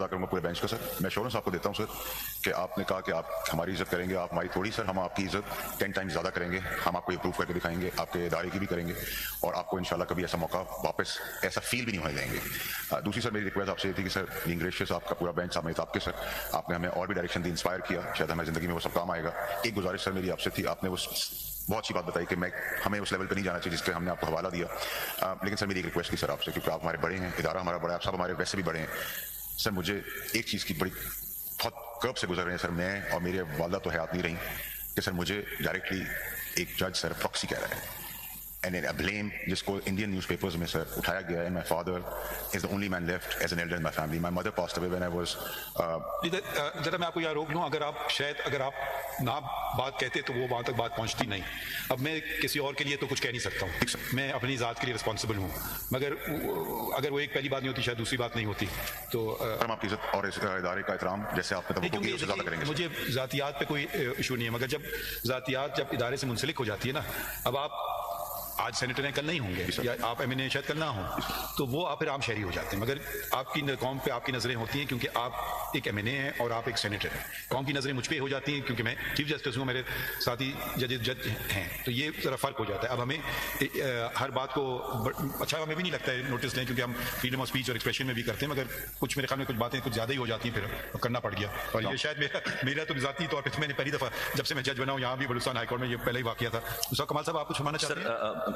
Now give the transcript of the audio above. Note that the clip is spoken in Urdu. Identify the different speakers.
Speaker 1: ادا کروں گا پورے بینچ کا سر. میں ایشورنس آپ کو دیتا ہوں سر کہ آپ نے کہا کہ آپ ہماری عزت کریں گے, آپ ہماری تھوڑی سر, ہم آپ کی عزت 10 ٹائمز زیادہ کریں گے. ہم آپ کو یہ پروف کر کے دکھائیں گے, آپ کے ادارے کی بھی کریں گے, اور آپ کو انشاءاللہ کبھی ایسا موقع واپس ایسا فیل بھی نہیں ہونے دیں گے. دوسری سر میری ریکویسٹ آپ سے یہ تھی کہ سر بینگ گریشیس, آپ کا پورا بینچ سامنے آپ کے سر, آپ نے ہمیں اور بھی ڈائریکشن دی, انسپائر کیا, شاید ہماری زندگی میں وہ سب کام آئے گا. ایک گزارش سر میری آپ سے تھی, آپ نے وہ بہت اچھی بات بتائی کہ ہمیں اس لیول پہ نہیں جانا چاہیے جس پہ ہم نے آپ کو حوالہ دیا, لیکن سر میری ایک ریکویسٹ تھی سر آپ سے, کیونکہ آپ ہمارے بڑے ہیں, ادارہ ہمارا بڑا ہے, آپ سب ہمارے ویسے بھی بڑے ہیں سر. مجھے ایک چیز کی بڑی بہت کرب سے گزر رہے ہیں سر, میں اور میرے والدہ تو حیات نہیں رہی, کہ سر مجھے ڈائریکٹلی ایک جج سر پراکسی کہہ رہا ہے, اینڈ بلیم جس کو انڈین نیوز پیپرز میں سر اٹھایا گیا ہے. My father is the only man left as an elder in my family. My mother passed away when I was.
Speaker 2: ذرا میں آپ کو یہاں روک لوں, اگر آپ نہ بات کہتے تو وہ وہاں تک بات پہنچتی نہیں. اب میں کسی اور کے لیے تو کچھ کہہ نہیں سکتا ہوں, میں اپنی ذات کے لیے رسپانسبل ہوں, مگر اگر وہ ایک پہلی بات نہیں ہوتی شاید دوسری بات نہیں ہوتی. تو
Speaker 1: ہم آپ کی عزت اور اس ادارے کا احترام جیسے آپ نے توقع کی اسے زیادہ کریں گے.
Speaker 2: مجھے ذاتیات پہ کوئی ایشو نہیں ہے, مگر جب ذاتیات جب ادارے سے منسلک ہو جاتی ہے نا, اب آپ آج سینیٹر ہیں کل نہیں ہوں گے, یا آپ ایم این اے شاید کل نہ ہوں, تو وہ آپ پھر عام شہری ہو جاتے ہیں. مگر آپ کی قوم پہ آپ کی نظریں ہوتی ہیں کیونکہ آپ ایک ایم این اے ہیں اور آپ ایک سینیٹر ہیں. قوم کی نظریں مجھ پہ ہو جاتی ہیں کیونکہ میں چیف جسٹس ہوں, میرے ساتھی جج ہیں, تو یہ ذرا فرق ہو جاتا ہے. اب ہمیں ہر بات کو اچھا ہمیں بھی نہیں لگتا ہے نوٹس لیں, کیونکہ ہم فریڈم آف اسپیچ اور ایکسپریشن میں بھی کرتے ہیں, مگر کچھ میرے خیال میں کچھ باتیں کچھ زیادہ ہی ہو جاتی ہیں, پھر کرنا پڑ گیا. اور یہ شاید میرا تو ذاتی طور پہ میں نے پہلی دفعہ جب سے میں جج بنا ہوں یہاں بھی بلوچستان ہائی کورٹ میں, یہ پہلا ہی واقعہ تھا. کمال صاحب آپ کچھ فرمانا چاہتے ہیں؟